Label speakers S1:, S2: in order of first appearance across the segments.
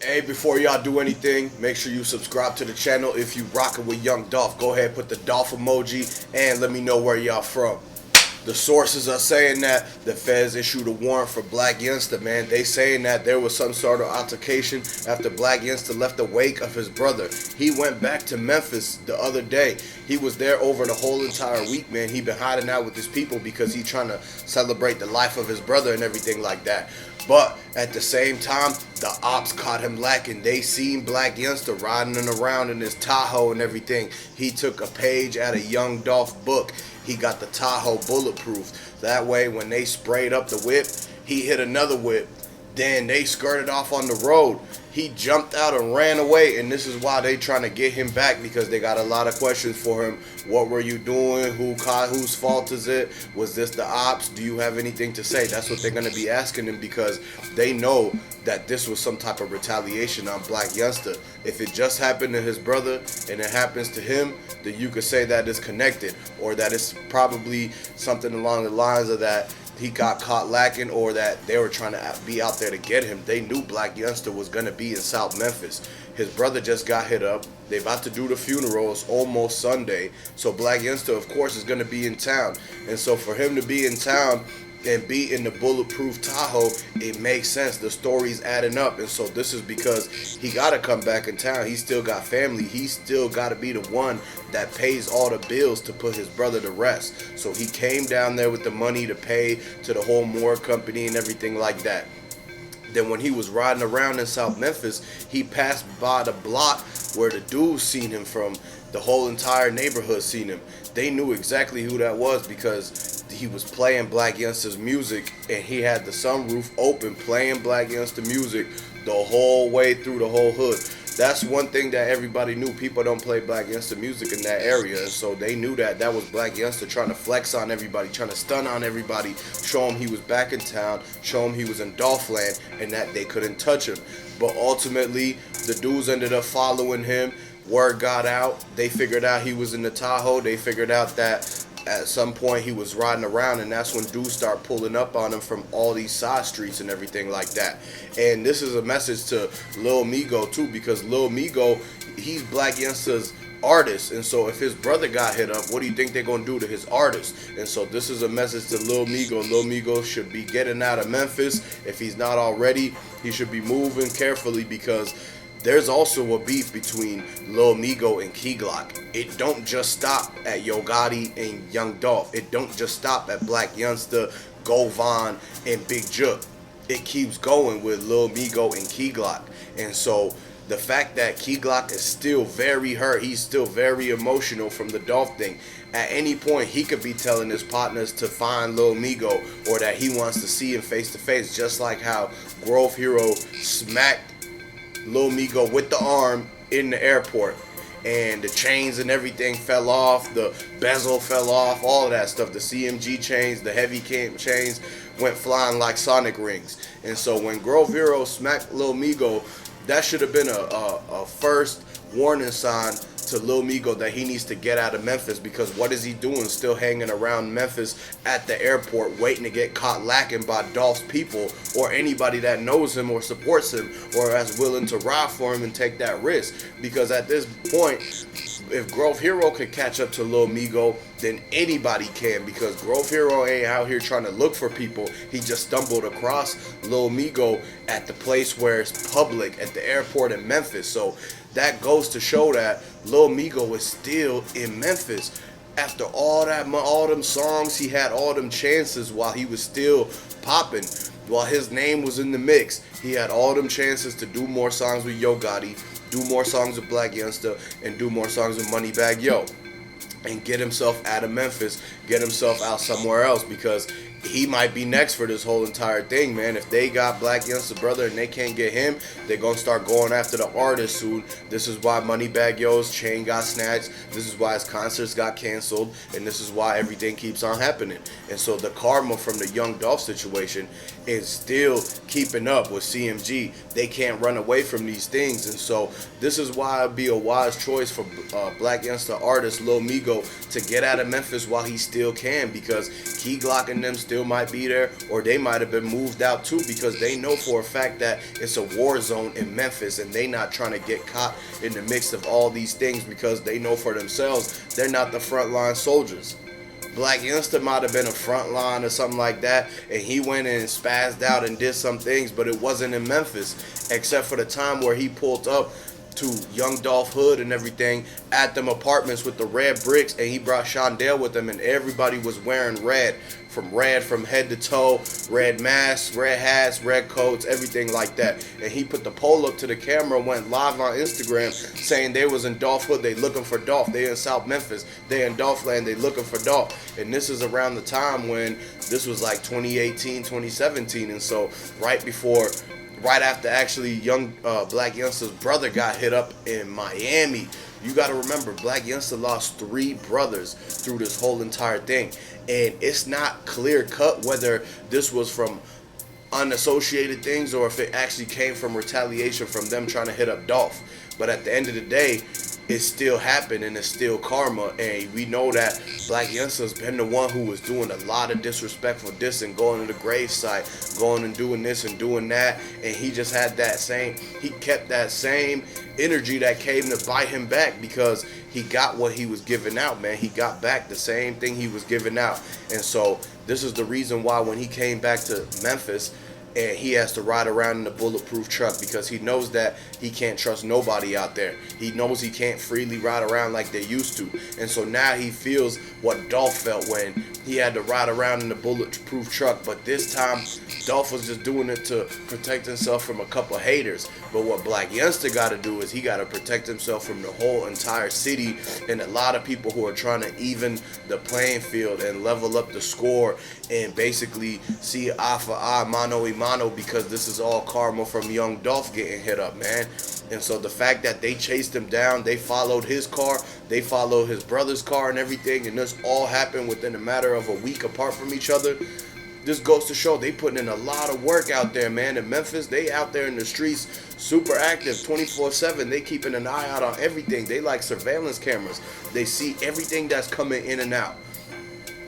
S1: Hey, before y'all do anything, make sure you subscribe to the channel. If you rockin' with Young Dolph, go ahead, put the Dolph emoji, and let me know where y'all from. The sources are saying that the feds issued a warrant for Blac Youngsta, man. They saying that there was some sort of altercation after Blac Youngsta left the wake of his brother. He went back to Memphis the other day. He was there over the whole entire week, man. He been hiding out with his people because he trying to celebrate the life of his brother and everything like that. But at the same time, the ops caught him lacking. They seen Blac Youngsta riding around in his Tahoe and everything. He took a page out of Young Dolph book. He got the Tahoe bulletproof. That way, when they sprayed up the whip, he hit another whip. Then they skirted off on the road. He jumped out and ran away, and this is why they trying to get him back, because they got a lot of questions for him. What were you doing? Whose fault is it? Was this the ops? Do you have anything to say? That's what they're going to be asking him, because they know that this was some type of retaliation on Blac Youngsta. If it just happened to his brother and it happens to him, then you could say that it's connected, or that it's probably something along the lines of that he got caught lacking, or that they were trying to be out there to get him. They knew Blac Youngsta was going to be in South Memphis. His brother just got hit up. They about to do the funeral. It's almost Sunday. So Blac Youngsta, of course, is going to be in town. And so for him to be in town and be in the bulletproof Tahoe, it makes sense. The story's adding up. And so this is because he got to come back in town. He still got family. He still got to be the one that pays all the bills to put his brother to rest. So he came down there with the money to pay to the whole morgue company and everything like that. Then when he was riding around in South Memphis, he passed by the block where the dudes seen him from. The whole entire neighborhood seen him. They knew exactly who that was because he was playing Blac Youngsta's music, and he had the sunroof open playing Blac Youngsta music the whole way through the whole hood. That's one thing that everybody knew. People don't play Blac Youngsta music in that area, and so they knew that that was Blac Youngsta trying to flex on everybody, trying to stun on everybody, show him he was back in town, show him he was in Dolph land, and that they couldn't touch him. But ultimately, the dudes ended up following him. Word got out. They figured out he was in the Tahoe. They figured out that at some point he was riding around, and that's when dudes start pulling up on him from all these side streets and everything like that. And this is a message to Lil Migo too, because Lil Migo, he's Blac Youngsta's artist, and so if his brother got hit up, what do you think they're gonna do to his artist? And so this is a message to Lil Migo. Lil Migo should be getting out of Memphis. If he's not already, he should be moving carefully, because there's also a beef between Lil Migo and Keyglock. It don't just stop at Yogotti and Young Dolph. It don't just stop at Blac Youngsta, Govon, and Big Jook. It keeps going with Lil Migo and Keyglock. And so the fact that Keyglock is still very hurt, he's still very emotional from the Dolph thing. At any point, he could be telling his partners to find Lil Migo, or that he wants to see him face to face, just like how Grove Hero smacked Lil Migo with the arm in the airport, and the chains and everything fell off, the bezel fell off, all of that stuff. The CMG chains, the heavy chains went flying like Sonic rings. And so when Grove Hero smacked Lil Migo, that should have been a first warning sign to Lil Migo that he needs to get out of Memphis, because what is he doing still hanging around Memphis at the airport waiting to get caught lacking by Dolph's people, or anybody that knows him or supports him or is willing to ride for him and take that risk? Because at this point, if Grove Hero could catch up to Lil Migo, then anybody can, because Grove Hero ain't out here trying to look for people. He just stumbled across Lil Migo at the place where it's public, at the airport in Memphis. So that goes to show that Lil Migo is still in Memphis. After all them songs, he had all them chances while he was still popping, while his name was in the mix. He had all them chances to do more songs with Yogotti, do more songs with Blac Youngsta, and do more songs with Moneybagg Yo, and get himself out of Memphis, get himself out somewhere else, because he might be next for this whole entire thing, man. If they got Blac Youngsta's brother and they can't get him, they're going to start going after the artist soon. This is why Moneybagg Yo's chain got snatched. This is why his concerts got canceled. And this is why everything keeps on happening. And so the karma from the Young Dolph situation is still keeping up with CMG. They can't run away from these things. And so this is why it'd be a wise choice for Blac Youngsta artist Lil Migo to get out of Memphis while he still can, because Keyglock and them still still might be there, or they might have been moved out too, because they know for a fact that it's a war zone in Memphis, and they not trying to get caught in the mix of all these things, because they know for themselves they're not the frontline soldiers. Blac Youngsta might have been a front line or something like that, and he went and spazzed out and did some things, but it wasn't in Memphis, except for the time where he pulled up to Young Dolph hood and everything at them apartments with the red bricks, and he brought Shondell with him, and everybody was wearing red from head to toe, red masks, red hats, red coats, everything like that. And he put the poll up to the camera, went live on Instagram saying they was in Dolph hood, they looking for Dolph, they in South Memphis, they in Dolph land, they looking for Dolph. And this is around the time when this was like 2018, 2017, and so right after actually Blac Youngsta's brother got hit up in Miami. You got to remember, Blac Youngsta lost 3 brothers through this whole entire thing. And it's not clear cut whether this was from unassociated things or if it actually came from retaliation from them trying to hit up Dolph. But at the end of the day, it still happened, and it's still karma. And we know that Blac Youngsta's been the one who was doing a lot of disrespectful dissing, going to the gravesite, going and doing this and doing that. And he just had he kept that same energy that came to bite him back, because he got what he was giving out, man. He got back the same thing he was giving out. And so this is the reason why when he came back to Memphis, and he has to ride around in a bulletproof truck, because he knows that he can't trust nobody out there. He knows he can't freely ride around like they used to. And so now he feels what Dolph felt when he had to ride around in a bulletproof truck. But this time, Dolph was just doing it to protect himself from a couple haters. But what Blac Youngsta got to do is he got to protect himself from the whole entire city and a lot of people who are trying to even the playing field and level up the score and basically see eye for eye, mano a mano, because this is all karma from young Dolph getting hit up, man. And so the fact that they chased him down, they followed his car, they followed his brother's car and everything, and this all happened within a matter of a week apart from each other. This goes to show they putting in a lot of work out there, man. In Memphis, they out there in the streets, super active, 24/7. They keeping an eye out on everything. They like surveillance cameras. They see everything that's coming in and out.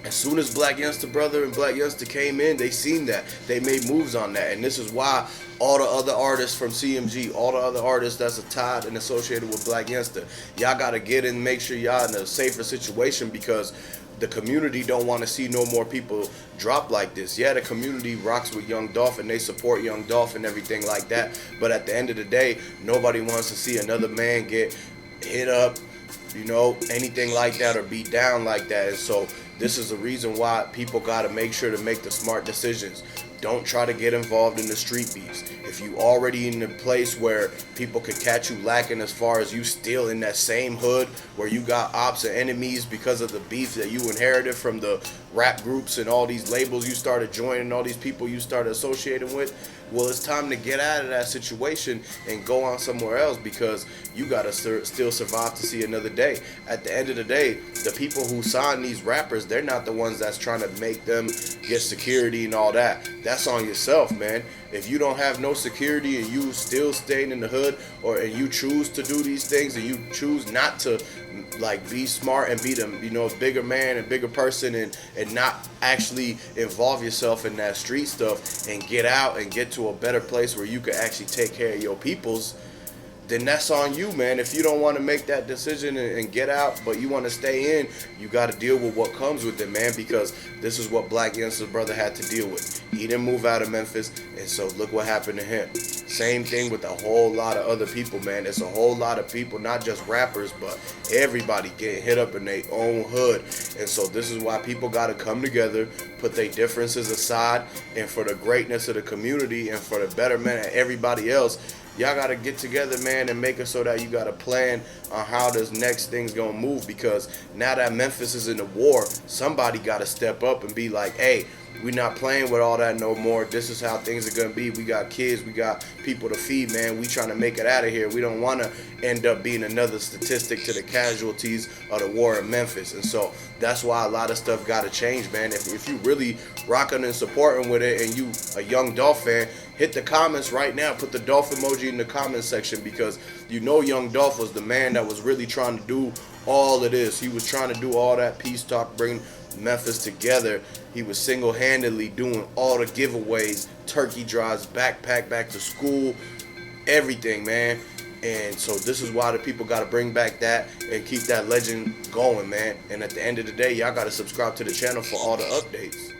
S1: As soon as Blac Youngsta brother and Blac Youngsta came in, they seen that. They made moves on that. And this is why all the other artists from CMG, all the other artists that's tied and associated with Blac Youngsta, y'all got to get in, make sure y'all in a safer situation, because the community don't want to see no more people drop like this. Yeah, the community rocks with Young Dolph and they support Young Dolph and everything like that. But at the end of the day, nobody wants to see another man get hit up, you know, anything like that, or beat down like that. And so this is the reason why people got to make sure to make the smart decisions. Don't try to get involved in the street beefs. If you already in a place where people could catch you lacking, as far as you still in that same hood where you got ops and enemies because of the beef that you inherited from the rap groups and all these labels you started joining, all these people you started associating with, well, it's time to get out of that situation and go on somewhere else, because you got to still survive to see another day. At the end of the day, the people who sign these rappers, they're not the ones that's trying to make them get security and all that. That's on yourself, man. If you don't have no security and you still staying in the hood, and you choose to do these things and you choose not to like be smart and be the, you know, bigger man and bigger person, and not actually involve yourself in that street stuff and get out and get to a better place where you can actually take care of your peoples, then that's on you, man. If you don't want to make that decision and get out, but you want to stay in, you got to deal with what comes with it, man, because this is what Blac Youngsta's brother had to deal with. He didn't move out of Memphis, and so look what happened to him. Same thing with a whole lot of other people, man. It's a whole lot of people, not just rappers, but everybody getting hit up in their own hood. And so this is why people got to come together, put their differences aside, and for the greatness of the community and for the betterment of everybody else, y'all got to get together, man, and make it so that you got a plan on how this next thing's going to move, because now that Memphis is in the war, somebody got to step up and be like, hey, we're not playing with all that no more. This is how things are going to be. We got kids. We got people to feed, man. We trying to make it out of here. We don't want to end up being another statistic to the casualties of the war in Memphis. And so that's why a lot of stuff got to change, man. If you really rocking and supporting with it and you a young Dolph fan, hit the comments right now. Put the Dolph emoji in the comments section, because you know young Dolph was the man that was really trying to do all of this. He was trying to do all that peace talk, bring Memphis together. He was single-handedly doing all the giveaways, turkey drives, backpack back to school, everything, man. And so this is why the people got to bring back that and keep that legend going, man. And at the end of the day, y'all got to subscribe to the channel for all the updates.